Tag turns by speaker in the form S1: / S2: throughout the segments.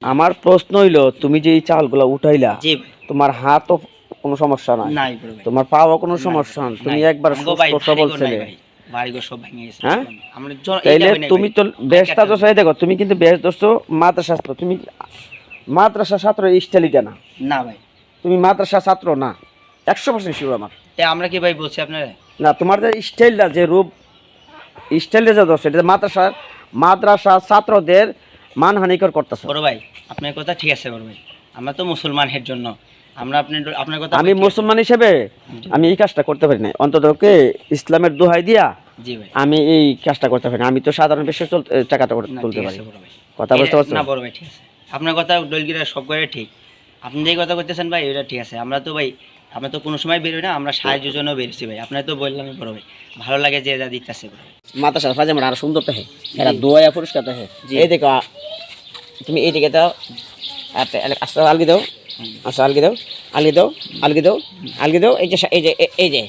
S1: আমার প্রশ্ন হইলো তুমি যে এই চালগুলা উঠাইলা,
S2: জি
S1: তোমার হাতও কোনো সমস্যা নাই,
S2: নাই বড় ভাই,
S1: তোমার পাও কোনো সমস্যা নাই, তুমি একবার
S2: আমগো ভাই
S1: সুস্থ
S2: ভারী
S1: সবল
S2: ঘর নাই
S1: ছেলে।
S2: ভাই, বাড়ি ঘর সব ভেঙে গেছে।
S1: হ্যাঁ?
S2: আমরা
S1: তাইলে তুমি তো বেশটা দোষ হয়, দেখো তুমি কিন্তু বেশ দোষ মাদ্রাসা ছাত্র, তুমি মাদ্রাসা ছাত্র স্টাইলিটা না,
S2: না ভাই,
S1: তুমি মাদ্রাসা ছাত্র না, 100% শিওর আমার।
S2: আমরা কি ভাই বলছি আপনারা?
S1: না, তোমার যে স্টাইলটা, যে রূপ, স্টাইলটা যে দোষ, এটা মাদ্রাসা ছাত্রদের মানহানিকর করতেছ।
S2: বড় ভাই আপনার কথা ঠিক আছে বড় ভাই, আমরা তো মুসলমানের জন্য আমরা আপনার কথা
S1: আমি মুসলমান হিসেবে আমি এই কাজটা করতে পারি না, অন্তত ইসলামের দোহাই দিয়া
S2: জি ভাই
S1: আমি এই কাজটা করতে পারি না। আমি তো সাধারণ বিষয়ে টাকাটা
S2: না,
S1: তুলতে
S2: ঠিক
S1: পারি।
S2: আছে বড় ভাই,
S1: কথা বুঝতে পারছো?
S2: না বড় ভাই ঠিক আছে, আপনার কথা দলগিরা সব করে ঠিক, আপনি যেই কথা করতেছেন ভাই ওটা ঠিক আছে। আমরা তো ভাই আমরা তো কোনো সময় বেরোই না, আমরা সাহায্যের জন্য বেরোছি ভাই, আপনার তো বললামই বড় ভাই, ভালো লাগে যে যা দিতেছে বড় ভাই।
S1: মাদ্রাসার পাজামা আরো সুন্দর থাকে, এরা দোয়া পরিষ্কার থাকে। এই দেখো, তুমি এই দিকে দাও, আস্তে আলগি দাও, আচ্ছা আলগি দাও, আলগি দাও, আলগি দাও, আলগি দাও। এই যে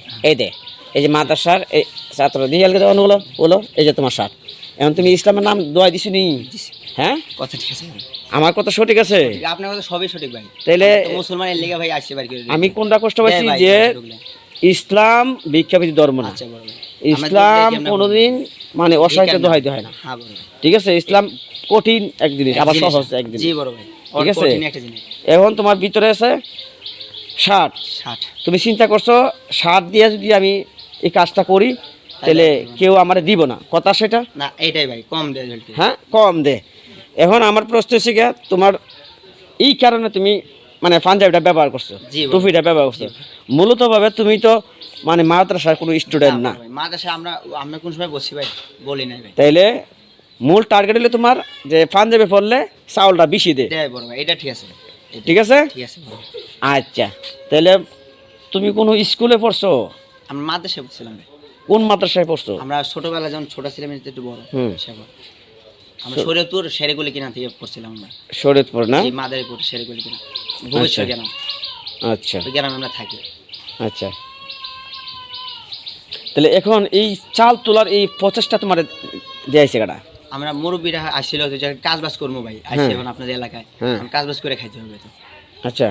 S1: এই যে মাদ্রাসার এই ছাত্র দিয়ে আলগি দাও, ওগুলো বলো, এই যে তোমার সার। এখন তুমি ইসলামের নাম দোয়া দিছি নি? হ্যাঁ,
S2: কথা ঠিক আছে ভাই,
S1: আমার কথা সঠিক আছে?
S2: আপনার কথা সবই সঠিক ভাই।
S1: তাইলে
S2: মুসলমানের লেগে ভাই আসছে ভাই,
S1: আমি কোনটা কষ্ট পাইছি যে ইসলাম ভিক্ষাবৃত্তি ধর্ম না,
S2: আচ্ছা বড় ভাই,
S1: ইসলাম কোনোদিন মানে অসহায়কে দোহাই দেয় না।
S2: হ্যাঁ বড় ভাই,
S1: ঠিক আছে, ইসলাম কঠিন এক জিনিস, আবার সহজ এক জিনিস।
S2: জি বড় ভাই,
S1: ঠিক আছে।
S2: কঠিন একটা জিনিস।
S1: এখন তোমার ভিতরে আছে 60, তুমি চিন্তা করছো 60 দিয়ে যদি আমি এই কাজটা করি তাহলে কেউ আমার দিব না, কথা সেটা
S2: না, এইটাই ভাই কম দেয়।
S1: হ্যাঁ, কম দে। এখন আমার প্রশ্ন হচ্ছে গিয়া, তোমার এই কারণে তুমি মানে পাঞ্জাবিটা ব্যবহার করছো, টুপিটা ব্যবহার করছো, মূলত ভাবে তুমি তো মানে মাদ্রাসার কোনো স্টুডেন্ট না।
S2: মাদ্রাসা আমরা কোন সময় বসি ভাই, বলি নাই ভাই।
S1: তাইলে মূল টার্গেট হলো তোমার যে পাঞ্জাবি পরলে চাউলটা বেশি দে।
S2: বড় ভাই এটা ঠিক আছে,
S1: ঠিক আছে,
S2: ঠিক আছে।
S1: আচ্ছা, তাহলে তুমি কোনো স্কুলে পড়ছো?
S2: আমরা মাদ্রাসায় পড়ছিলাম ভাই।
S1: কোন মাদ্রাসায় পড়ছো?
S2: আমরা ছোটবেলা যখন ছোট ছিলাম একটু বড়, আমরা শরীয়তপুর শেরেগুলি কিনা থেকে পড়ছিলাম। আমরা
S1: শরীয়তপুর না,
S2: মাদারীপুর শেরেগুলি কিনা, ভুবনেশ্বর গ্রাম। আচ্ছা, ওই গ্রামে আমরা থাকি।
S1: আচ্ছা, তাহলে এখন এই চাল তোলার এই প্রচেষ্টা তোমার দিয়েছে কাটা?
S2: আমরা মুরব্বীরা আসছিল যে কাজ বাজ করবো ভাই, আসছে এখন আপনাদের এলাকায় কাজ বাজ করে খাইতে হবে তো।
S1: আচ্ছা,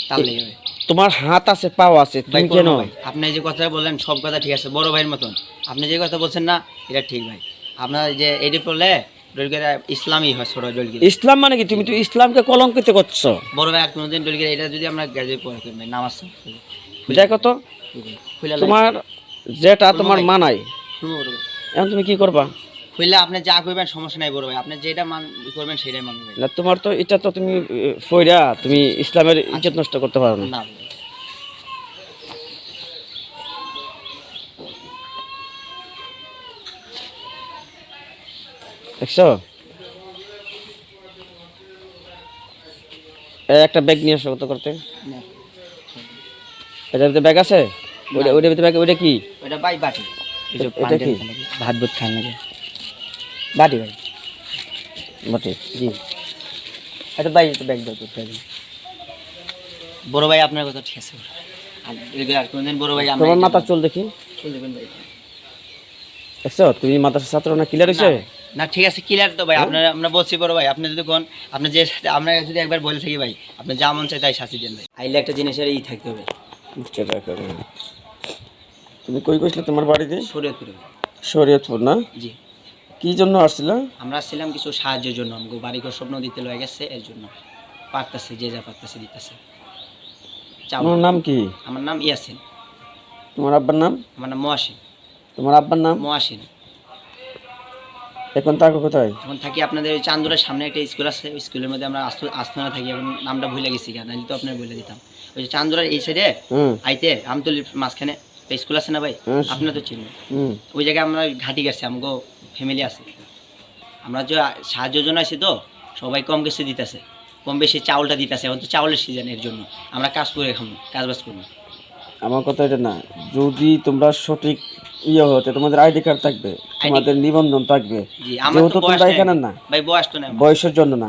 S2: তার লেগে ভাই
S1: তোমার হাত আছে, পাও আছে, তুমি কেন?
S2: আপনি যে কথা বললেন সব কথা ঠিক আছে, বড় ভাইয়ের মতন আপনি যে কথা বলছেন না এটা ঠিক ভাই। আপনার যে এটি পড়লে ডলগিরা ইসলামই হয়, ছোট ডলগিরা
S1: ইসলাম মানে কি? তুমি তো ইসলামকে কলঙ্কিত করছো
S2: বড় ভাই। আর কোনোদিন ডলগিরা এটা যদি আমরা গ্রাজুয়েট পড়ে করবেন নামাজ
S1: দেখো তো, তোমার যেটা তোমার মানায়, এখন তুমি কি করবা?
S2: হইলে আপনি যা করবেন সমস্যা নাই বড় ভাই, আপনি যেটা করবেন সেটাই মানবেন
S1: না। তোমার তো এটা তো তুমি ফইরা তুমি ইসলামের ইজ্জত নষ্ট করতে পারো না।
S2: না
S1: দেখছো, একটা ব্যাগ নিয়ে আসো কত করতে। এটার ভিতরে ব্যাগ আছে? ওইটার ভিতরে ব্যাগ, ওইটা কি?
S2: ওইটা ভাই বাটি,
S1: এটা কি?
S2: ভাত ভাত খান লাগে বাটি ভাই,
S1: বাটি।
S2: জি এটা ভাই, এটা ব্যাগ দাও তো বড় ভাই। আপনার কথা ঠিক আছে, আর কোনদিন বড় ভাই
S1: তোমার মাথার চুল দেখি,
S2: চুল দেবেন ভাই।
S1: দেখছো তুমি মাদ্রাসা ছাত্র না? ক্লিয়ার হয়েছে
S2: না? ঠিক আছে, ক্লিয়ার তো ভাই। আপনার আমরা বলছি বড় ভাই, আপনি যদি কোন আপনি যে আমরা যদি একবার বলে থাকি ভাই, আপনি যা মন চাই তাই শাস্তি দেন ভাই। আইলে একটা জিনিসের ই থাকতে হবে।
S1: তুমি কই কইছিলে তোমার বাড়িতে?
S2: শরীয়তপুর।
S1: শরীয়তপুর না?
S2: জি।
S1: কি জন্য আসছিল?
S2: আমরা আসছিলাম কিছু সাহায্যের জন্য, আমাকে বাড়িঘর স্বপ্ন দিতে লয়ে গেছে, এর জন্য পারতেছে যে যা পারতেছে দিতেছে।
S1: তোমার নাম কি?
S2: আমার নাম ইয়াসিন।
S1: তোমার আব্বার নাম?
S2: আমার নাম মহাসিন।
S1: তোমার আব্বার নাম?
S2: মহাসিন।
S1: এখন থাকো কোথায়?
S2: এখন থাকি আপনাদের ওই চান্দুরার সামনে একটা স্কুল আছে, ওই স্কুলের মধ্যে আমরা আস্থানা থাকি। এখন নামটা ভুলে গেছি, কেন তো আপনার বলে দিতাম। ওই যে চান্দুরার এই সাইডে আইতে আমতলির মাঝখানে স্কুল আছে না ভাই, আপনার তো চিনবেন। ওই জায়গায় আমরা ঘাটি গেছি, আমাকে ফ্যামিলি আছে। আমরা যে সাহায্যের জন্য আছি তো সবাই কম বেশি দিতেছে, কম বেশি চাউলটা দিতেছে। এখন তো চাউলের সিজন, এর জন্য আমরা কাজ করে খাবো, কাজ বাজ করবো।
S1: আমার কথা এটা না, যদি তোমরা সঠিক ইয়ে হতে, তোমাদের আইডি কার্ড থাকবে, তোমাদের নিবন্ধন থাকবে, যেহেতু তোমরা এখানে না,
S2: ভাই বয়স তো না,
S1: বয়সের জন্য না।